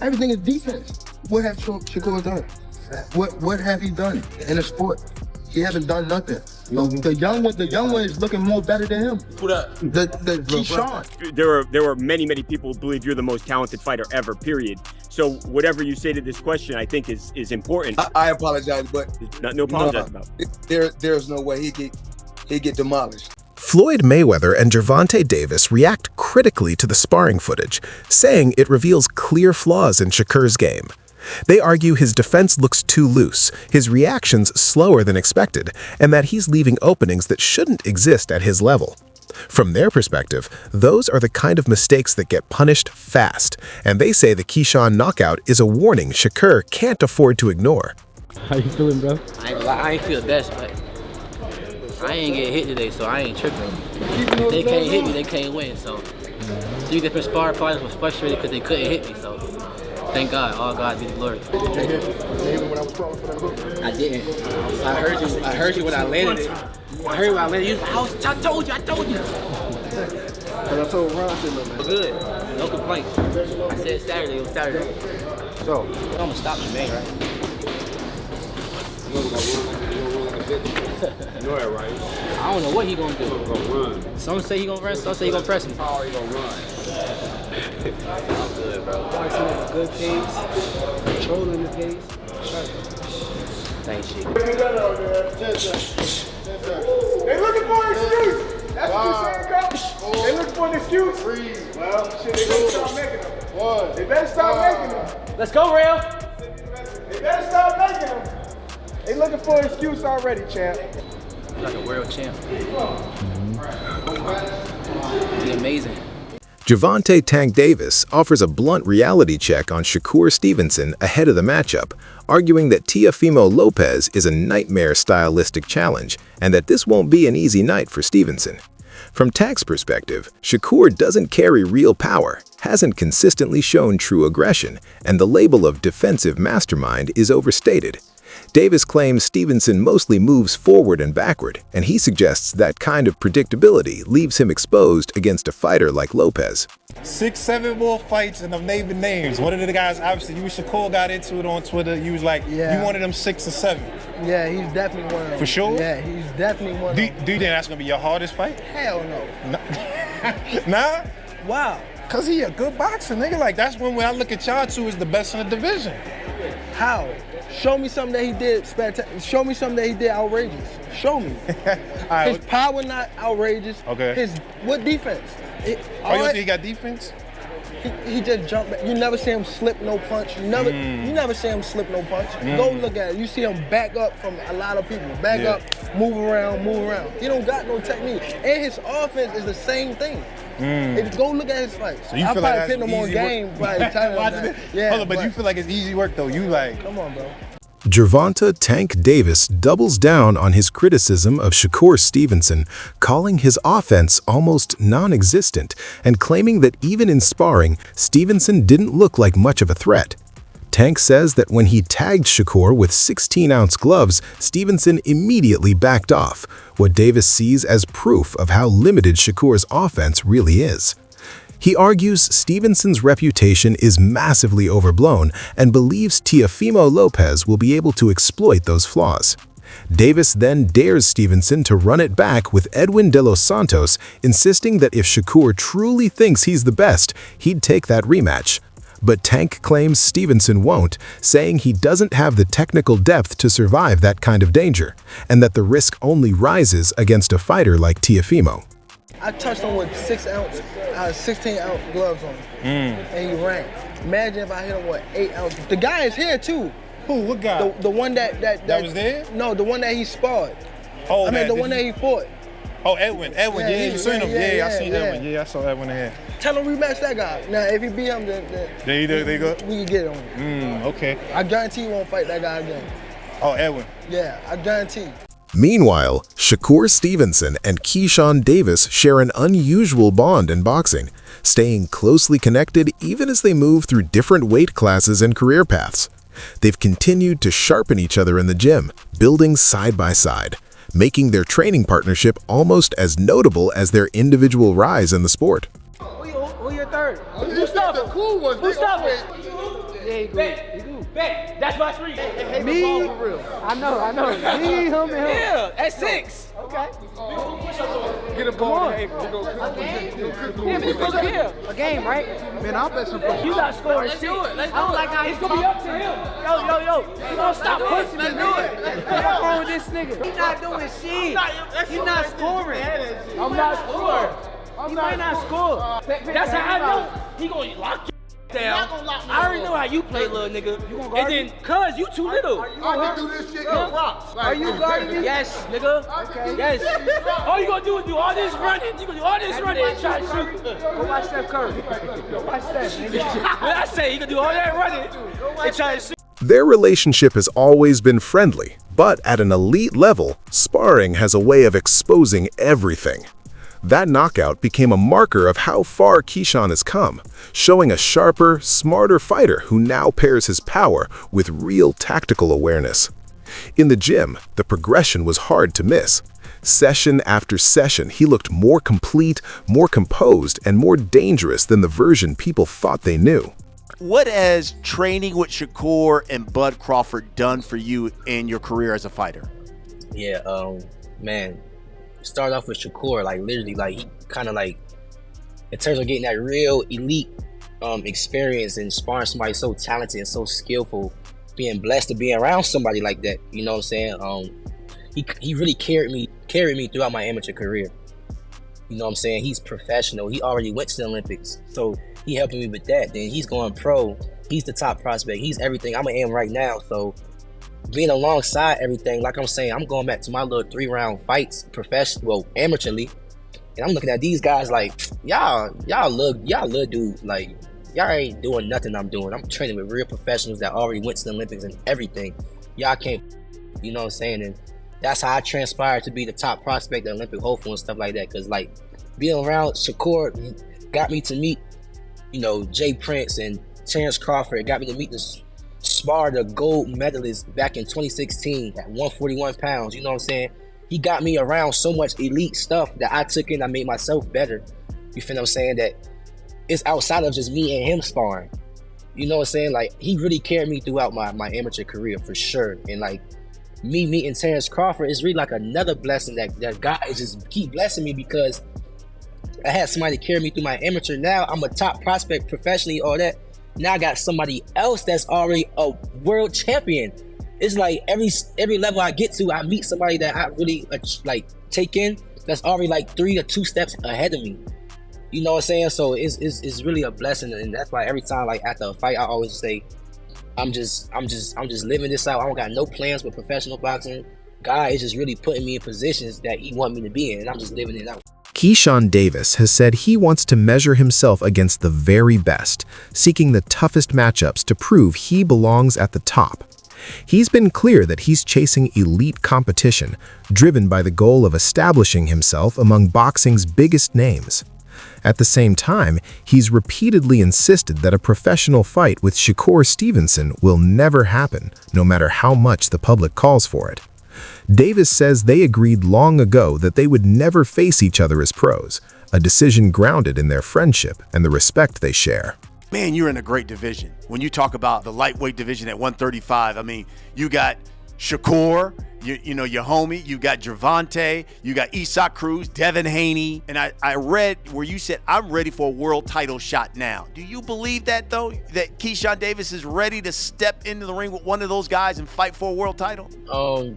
Everything is defense. What have Shakur done? What have he done in the sport? He haven't done nothing. The young one is looking more better than him. The Keyshawn. There were many people who believe you're the most talented fighter ever, period. So whatever you say to this question, I think is important. I apologize, but no apologize about. There's no way he'd get demolished. Floyd Mayweather and Gervonta Davis react critically to the sparring footage, saying it reveals clear flaws in Shakur's game. They argue his defense looks too loose, his reactions slower than expected, and that he's leaving openings that shouldn't exist at his level. From their perspective, those are the kind of mistakes that get punished fast, and they say the Keyshawn knockout is a warning Shakur can't afford to ignore. How you feeling, bro? I ain't feel the best, but I ain't get hit today, so I ain't tripping. If they can't hit me, they can't win, so 3 different sparring partners was frustrated because they couldn't hit me, so thank God, all God be the glory. I didn't. I heard you when I landed it. I heard when I landed it. I told you. And I told Ron, man. Good. No complaints. I said Saturday, it was Saturday. So, I'm gonna stop you, man, right? You know that, right? I don't know what he gonna do. He's gonna run. Some say he gonna run, some say he gonna press me. How he gonna run? I'm good, bro. boxing at a good pace, controlling the pace. Thanks, Chief. They looking for an excuse. That's what you're saying, Coach. They looking for an excuse. Well, shit, they better start making them. They better start making them. Let's go, Rail. They better start making them. They looking for an excuse already, champ. Like a world champ. Be amazing. Gervonta "Tank" Davis offers a blunt reality check on Shakur Stevenson ahead of the matchup, arguing that Teofimo Lopez is a nightmare stylistic challenge and that this won't be an easy night for Stevenson. From Tank's perspective, Shakur doesn't carry real power, hasn't consistently shown true aggression, and the label of defensive mastermind is overstated. Davis claims Stevenson mostly moves forward and backward, and he suggests that kind of predictability leaves him exposed against a fighter like Lopez. 6, 7 more fights and I'm naming names. One of the guys, obviously, you and Shakur got into it on Twitter. You was like, you wanted them 6 or 7. Yeah, he's definitely one of them. For sure? Yeah, he's definitely one of them. Do you think that's going to be your hardest fight? Hell no. Nah? Wow. Because he a good boxer, nigga. Like, that's when I look at y'all two as the best in the division. How? Show me something that he did spectacular. Show me something that he did outrageous. Show me. Right. His power not outrageous. Okay. What defense? You don't think he got defense? He just jumped back. You never see him slip no punch. You never see him slip no punch. Go look at it. You see him back up from a lot of people. Back up, move around. He don't got no technique. And his offense is the same thing. Go look at his fights. So you I feel probably like put him on game. Yeah, but you feel like it's easy work though. You like. Come on, bro. Gervonta "Tank" Davis doubles down on his criticism of Shakur Stevenson, calling his offense almost non-existent and claiming that even in sparring, Stevenson didn't look like much of a threat. Tank says that when he tagged Shakur with 16-ounce gloves, Stevenson immediately backed off, what Davis sees as proof of how limited Shakur's offense really is. He argues Stevenson's reputation is massively overblown and believes Teofimo Lopez will be able to exploit those flaws. Davis then dares Stevenson to run it back with Edwin De Los Santos, insisting that if Shakur truly thinks he's the best, he'd take that rematch. But Tank claims Stevenson won't, saying he doesn't have the technical depth to survive that kind of danger, and that the risk only rises against a fighter like Teofimo. I touched him with 16-ounce gloves on, and he ran. Imagine if I hit him with 8 ounces. The guy is here too. Who? What guy? The one that was there? No, the one that he sparred. Oh, the one that he fought. Oh, Edwin. Yeah, you seen him. Yeah, I seen Edwin. Yeah, I saw Edwin here. Tell him rematch that guy. Now, if he beat him, then they go. We can get him. Okay. I guarantee he won't fight that guy again. Oh, Edwin. Yeah, I guarantee. Meanwhile, Shakur Stevenson and Keyshawn Davis share an unusual bond in boxing, staying closely connected even as they move through different weight classes and career paths. They've continued to sharpen each other in the gym, building side by side, making their training partnership almost as notable as their individual rise in the sport. Who your third? Who stopped him? Who stopped him? Yeah, he good. Bet. That's my 3. Me? I know. Me, him, and him. Yeah, at 6. Okay. Get a ball. A game, right? Man, I'll bet some push-ups. You got scoring shit. I don't like how he's It's gonna be up to him. Yo. You gonna stop pushing me, nigga. What's wrong with this nigga? He's not doing shit. He's not scoring. I'm not scoring. He might not score. That's how I know he gonna lock you down. I already know how you play, little nigga. And then, cuz, you too little. I can do this shit in rocks. Are you guarding me? Yes, nigga. Okay. Yes. All you gonna do is do all this running. You gonna do all this running and try to shoot. Go watch Steph Curry. Go watch Steph, nigga. When I say you gonna do all that running and try to shoot. Their relationship has always been friendly, but at an elite level, sparring has a way of exposing everything. That knockout became a marker of how far Keyshawn has come, showing a sharper, smarter fighter who now pairs his power with real tactical awareness. In the gym, the progression was hard to miss. Session after session, he looked more complete, more composed, and more dangerous than the version people thought they knew. What has training with Shakur and Bud Crawford done for you in your career as a fighter? Yeah, man. Start off with Shakur, like literally, like he kind of like, in terms of getting that real elite experience and sparring somebody so talented and so skillful, being blessed to be around somebody like that, you know what I'm saying? He really carried me throughout my amateur career. You know what I'm saying? He's professional. He already went to the Olympics, so he helping me with that. Then he's going pro. He's the top prospect. He's everything I'm am right now. So being alongside everything, like I'm saying, I'm going back to my little 3-round fights, amateurly, and I'm looking at these guys like, y'all little dudes, like y'all ain't doing nothing I'm doing. I'm training with real professionals that already went to the Olympics and everything. Y'all can't, you know what I'm saying? And that's how I transpired to be the top prospect, the Olympic hopeful and stuff like that. Cause like being around Shakur got me to meet, Jay Prince and Terrence Crawford. It got me to meet this spar the gold medalist back in 2016 at 141 pounds. You know what I'm saying? He got me around so much elite stuff that I took in. I made myself better. You feel what I'm saying? That it's outside of just me and him sparring. You know what I'm saying? Like he really carried me throughout my amateur career for sure. And like me meeting Terrence Crawford is really like another blessing that God is just keep blessing me, because I had somebody carry me through my amateur. Now I'm a top prospect professionally, all that. Now I got somebody else that's already a world champion. It's like every level I get to, I meet somebody that I really like take in that's already like 3 or 2 steps ahead of me. You know what I'm saying? So it's really a blessing, and that's why every time like after a fight, I always say, I'm just living this out. I don't got no plans with professional boxing. God is just really putting me in positions that He want me to be in, and I'm just living it out. Keyshawn Davis has said he wants to measure himself against the very best, seeking the toughest matchups to prove he belongs at the top. He's been clear that he's chasing elite competition, driven by the goal of establishing himself among boxing's biggest names. At the same time, he's repeatedly insisted that a professional fight with Shakur Stevenson will never happen, no matter how much the public calls for it. Davis says they agreed long ago that they would never face each other as pros, a decision grounded in their friendship and the respect they share. Man, you're in a great division. When you talk about the lightweight division at 135, I mean, you got Shakur, you know, your homie, you got Gervonta, you got Isak Cruz, Devin Haney, and I read where you said, I'm ready for a world title shot now. Do you believe that, though, that Keyshawn Davis is ready to step into the ring with one of those guys and fight for a world title?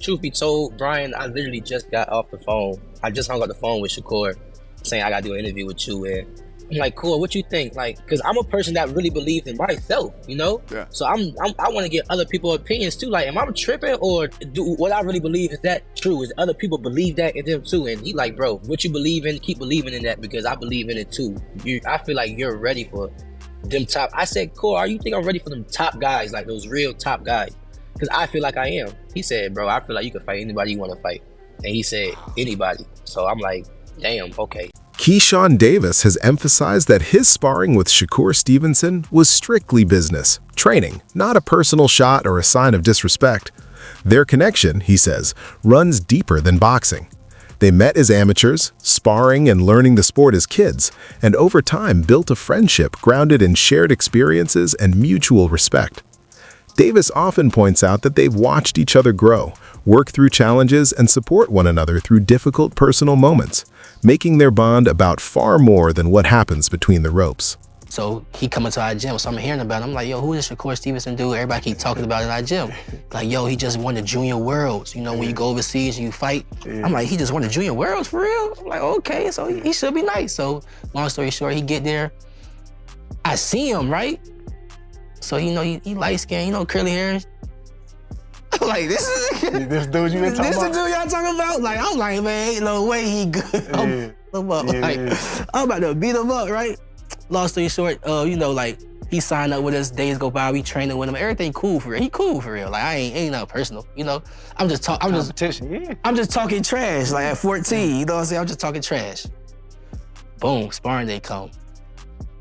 Truth be told, Brian, I literally just got off the phone. I just hung up the phone with Shakur saying I got to do an interview with you, and I'm like, cool, what you think? Like, because I'm a person that really believes in myself, you know? Yeah. So I want to get other people's opinions too. Like, am I tripping, or do what I really believe, is that true? Is other people believe that in them too? And he like, bro, what you believe in, keep believing in that, because I believe in it too. I feel like you're ready for them top. I said, cool, you think I'm ready for them top guys, like those real top guys? Because I feel like I am. He said, bro, I feel like you can fight anybody you want to fight. And he said, anybody. So I'm like, damn, okay. Keyshawn Davis has emphasized that his sparring with Shakur Stevenson was strictly business, training, not a personal shot or a sign of disrespect. Their connection, he says, runs deeper than boxing. They met as amateurs, sparring and learning the sport as kids, and over time built a friendship grounded in shared experiences and mutual respect. Davis often points out that they've watched each other grow, work through challenges, and support one another through difficult personal moments, making their bond about far more than what happens between the ropes. So he coming to our gym, so I'm hearing about it. I'm like, yo, who is this Shakur Stevenson dude? Everybody keep talking about it in our gym. Like, yo, he just won the Junior Worlds. You know, when you go overseas and you fight. I'm like, he just won the Junior Worlds for real? I'm like, okay, so he should be nice. So long story short, he get there. I see him, right? So, you know, he light-skinned, you know, curly hair. I'm like, this is This dude you been talking about? This the dude y'all talking about? Like, I'm like, man, ain't no way he good. I'm about to beat him up, right? Long story short, you know, like, he signed up with us, days go by, we training with him, everything cool for real. He cool for real. Like, I ain't nothing personal, you know? I'm just talking trash, like at 14, you know what I'm saying? I'm just talking trash. Boom, sparring day come.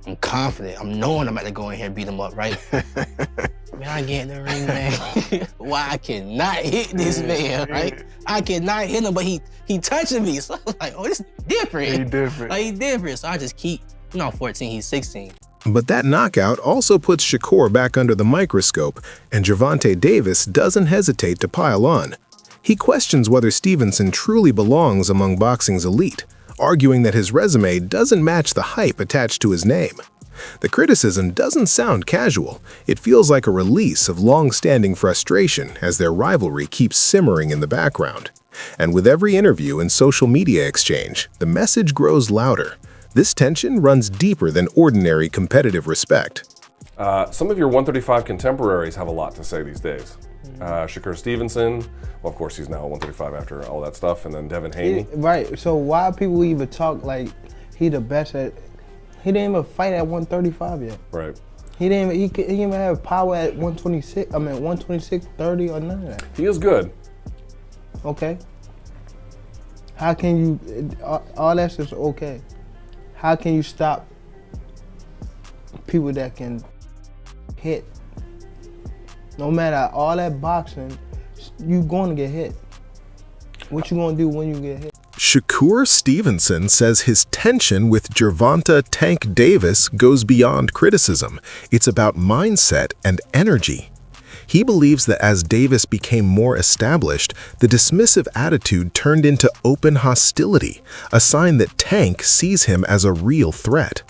I'm confident, I'm knowing I'm about to go in here and beat him up, right? Man, I get in the ring, man. Why I cannot hit this man, right? I cannot hit him, but he touching me. So I was like, oh, this is different. He different. Like, he different. So I just keep, you know, I'm 14, he's 16. But that knockout also puts Shakur back under the microscope, and Gervonta Davis doesn't hesitate to pile on. He questions whether Stevenson truly belongs among boxing's elite, arguing that his resume doesn't match the hype attached to his name. The criticism doesn't sound casual. It feels like a release of long-standing frustration as their rivalry keeps simmering in the background. And with every interview and social media exchange, the message grows louder. This tension runs deeper than ordinary competitive respect. Some of your 135 contemporaries have a lot to say these days. Shakur Stevenson, well, of course, he's now 135 after all that stuff, and then Devin Haney. Right, so why people even talk like he the best at, he didn't even fight at 135 yet. Right. He didn't even have power at 126, 126, 30 or none of that. He is good. Okay. How can you, all that's just okay. How can you stop people that can hit? No matter all that boxing, you gonna get hit. What you gonna do when you get hit? Shakur Stevenson says his tension with Gervonta "Tank" Davis goes beyond criticism. It's about mindset and energy. He believes that as Davis became more established, the dismissive attitude turned into open hostility, a sign that Tank sees him as a real threat.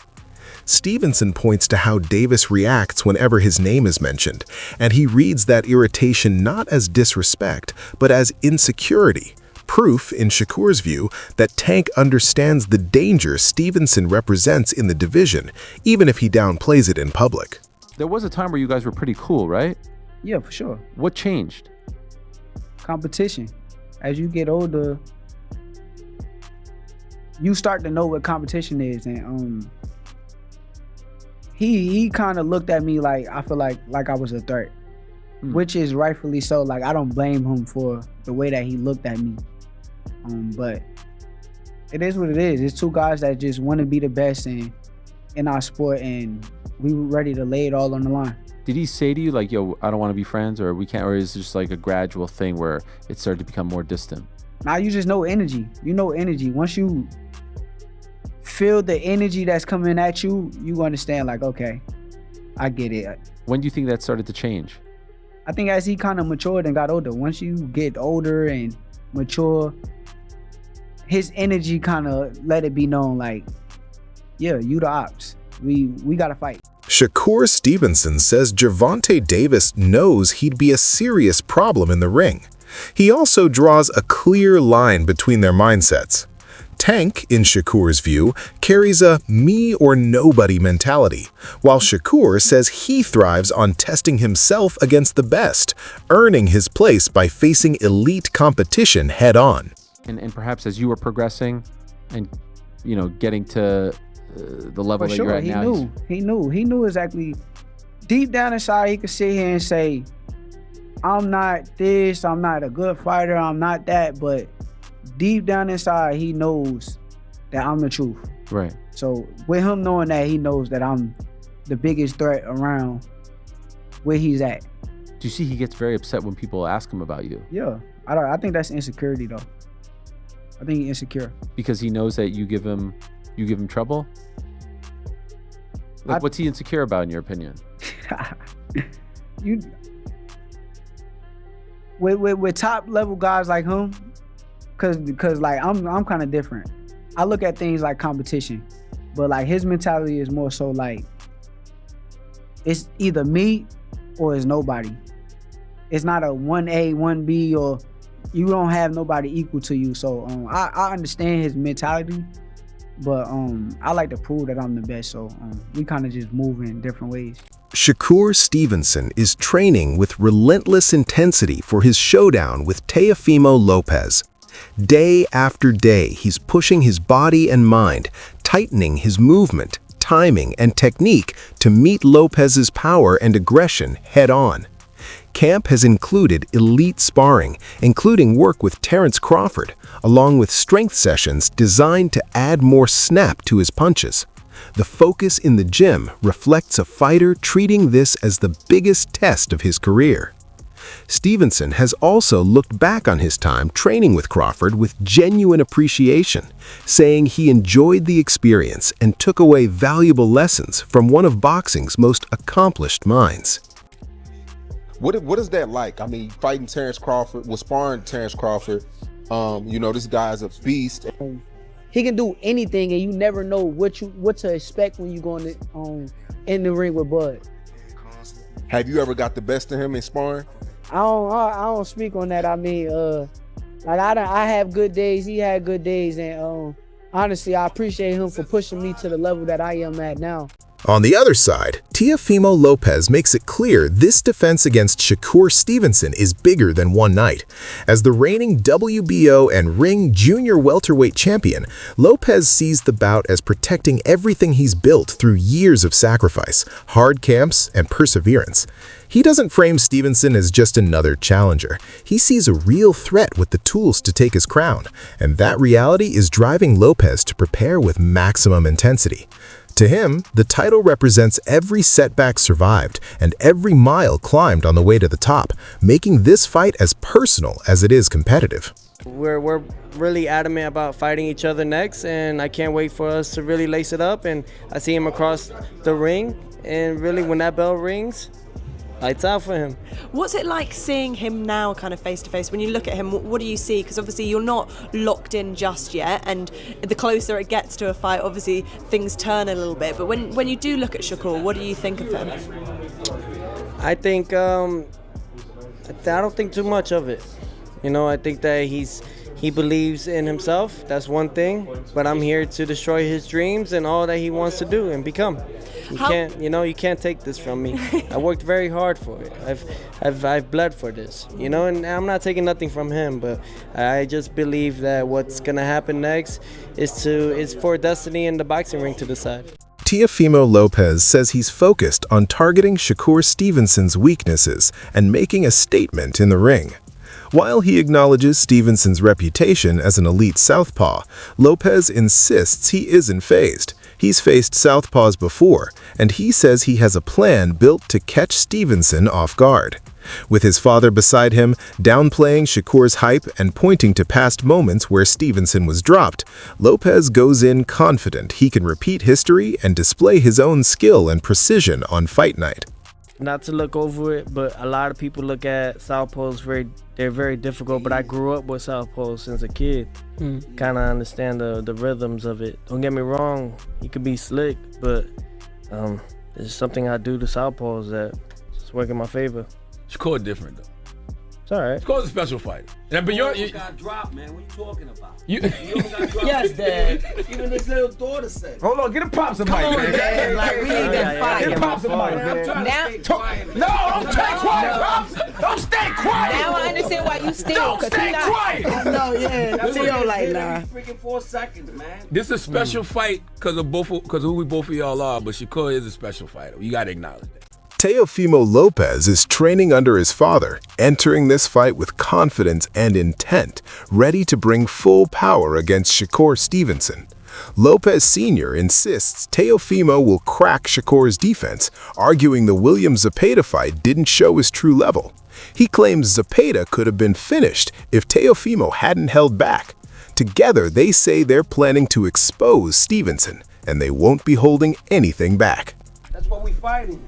Stevenson points to how Davis reacts whenever his name is mentioned, and he reads that irritation not as disrespect, but as insecurity. Proof, in Shakur's view, that Tank understands the danger Stevenson represents in the division, even if he downplays it in public. There was a time where you guys were pretty cool, right? Yeah, for sure. What changed? Competition. As you get older, you start to know what competition is, and he kind of looked at me like, I feel like I was a threat, which is rightfully so. Like, I don't blame him for the way that he looked at me, but it is what it is. It's two guys that just want to be the best in our sport, and we were ready to lay it all on the line. Did he say to you like, yo, I don't want to be friends, or we can't, or is it just like a gradual thing where it started to become more distant? Now you just know energy. You know energy. Once you feel the energy that's coming at you, you understand like, okay, I get it. When do you think that started to change? I think as he kind of matured and got older. Once you get older and mature, his energy kind of let it be known like, yeah, you the ops. We gotta fight. Shakur Stevenson says Gervonta Davis knows he'd be a serious problem in the ring. He also draws a clear line between their mindsets. Tank, in Shakur's view, carries a me or nobody mentality, while Shakur says he thrives on testing himself against the best, earning his place by facing elite competition head-on. And perhaps as you were progressing and, you know, getting to the level that you're at now. He knew exactly. Deep down inside, he could sit here and say, I'm not this, I'm not a good fighter, I'm not that, but deep down inside, he knows that I'm the truth. Right. So with him knowing that, he knows that I'm the biggest threat around where he's at. Do you see he gets very upset when people ask him about you? Yeah, I think that's insecurity though. I think he's insecure. Because he knows that you give him trouble? Like, what's he insecure about in your opinion? With top level guys like him, cause like I'm kind of different. I look at things like competition, but like his mentality is more so like it's either me or it's nobody. It's not a 1A, 1B, or you don't have nobody equal to you. So I understand his mentality, but I like to prove that I'm the best. So we kind of just move in different ways. Shakur Stevenson is training with relentless intensity for his showdown with Teofimo Lopez. Day after day, he's pushing his body and mind, tightening his movement, timing, and technique to meet Lopez's power and aggression head-on. Camp has included elite sparring, including work with Terrence Crawford, along with strength sessions designed to add more snap to his punches. The focus in the gym reflects a fighter treating this as the biggest test of his career. Stevenson has also looked back on his time training with Crawford with genuine appreciation, saying he enjoyed the experience and took away valuable lessons from one of boxing's most accomplished minds. What is that like? I mean, fighting Terrence Crawford, sparring Terrence Crawford. This guy's a beast. He can do anything, and you never know what to expect when you go in the ring with Bud. Have you ever got the best of him in sparring? I don't speak on that. I mean, I have good days. He had good days, and honestly, I appreciate him for pushing me to the level that I am at now. On the other side, Teofimo Lopez makes it clear this defense against Shakur Stevenson is bigger than one night. As the reigning WBO and Ring Junior welterweight champion, Lopez sees the bout as protecting everything he's built through years of sacrifice, hard camps, and perseverance. He doesn't frame Stevenson as just another challenger. He sees a real threat with the tools to take his crown, and that reality is driving Lopez to prepare with maximum intensity. To him, the title represents every setback survived and every mile climbed on the way to the top, making this fight as personal as it is competitive. We're really adamant about fighting each other next, and I can't wait for us to really lace it up. And I see him across the ring, and really when that bell rings, lights out for him. What's it like seeing him now kind of face to face? When you look at him, what do you see? Because obviously you're not locked in just yet, and the closer it gets to a fight, obviously things turn a little bit. But when you do look at Shakur, what do you think of him? I think I don't think too much of it. I think that he believes in himself. That's one thing. But I'm here to destroy his dreams and all that he wants to do and become. You can't take this from me. I worked very hard for it. I've bled for this, and I'm not taking nothing from him, but I just believe that what's gonna happen next is for destiny in the boxing ring to decide. Teofimo Lopez says he's focused on targeting Shakur Stevenson's weaknesses and making a statement in the ring. While he acknowledges Stevenson's reputation as an elite southpaw, Lopez insists he isn't fazed. He's faced southpaws before, and he says he has a plan built to catch Stevenson off guard. With his father beside him, downplaying Shakur's hype and pointing to past moments where Stevenson was dropped, Lopez goes in confident he can repeat history and display his own skill and precision on fight night. Not to look over it, but a lot of people look at southpaws they're very difficult, but I grew up with southpaws since a kid. Kind of understand the rhythms of it. Don't get me wrong, he could be slick, but there's something I do to southpaws that just work in my favor. Shakur different though. It's all right. Shakur's a special fighter. But you got dropped, man. What you talking about? You got dropped. Yes, Dad. Even his little daughter said. Hold on, get him pops a mic, man. Dad, like, we need that fight. Get him pops a mic, man. Now, don't stay quiet, Pops. Don't stay quiet. Now I understand why you still. Don't stay quiet. No, yeah. Theo like, nah. Freaking 4 seconds, man. This is a special fight because of who we both of y'all are, but Shakur is a special fighter. You got to acknowledge that. Teofimo Lopez is training under his father, entering this fight with confidence and intent, ready to bring full power against Shakur Stevenson. Lopez Sr. insists Teofimo will crack Shakur's defense, arguing the Williams-Zepeda fight didn't show his true level. He claims Zepeda could have been finished if Teofimo hadn't held back. Together, they say they're planning to expose Stevenson, and they won't be holding anything back. That's what we fighting.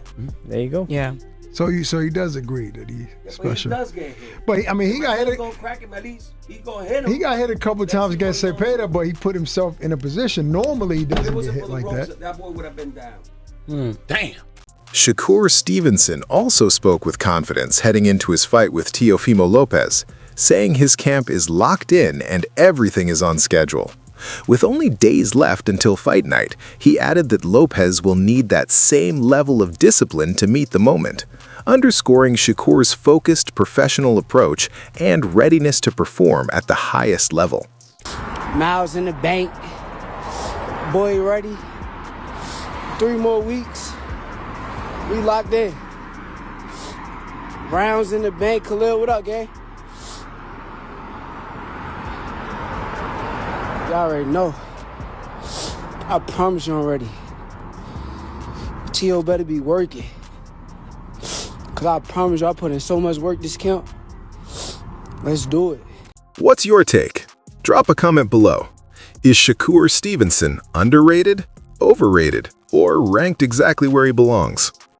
There you go. Yeah. So he does agree that he's special. But he does get hit. But I mean, he got hit. He's gonna crack him at least. He's gonna hit him. He got hit a couple times against Cepeda, but he put himself in a position. Normally, he doesn't get hit like that. That boy would have been down. Damn. Shakur Stevenson also spoke with confidence heading into his fight with Teofimo Lopez, saying his camp is locked in and everything is on schedule. With only days left until fight night, he added that Lopez will need that same level of discipline to meet the moment, underscoring Shakur's focused professional approach and readiness to perform at the highest level. Miles in the bank. Boy, ready? 3 more weeks. We locked in. Rounds in the bank. Khalil, what up, gang? Y'all already know. I promise you I'm ready. T.O. better be working. Cause I promise you I put in so much work this camp. Let's do it. What's your take? Drop a comment below. Is Shakur Stevenson underrated, overrated, or ranked exactly where he belongs?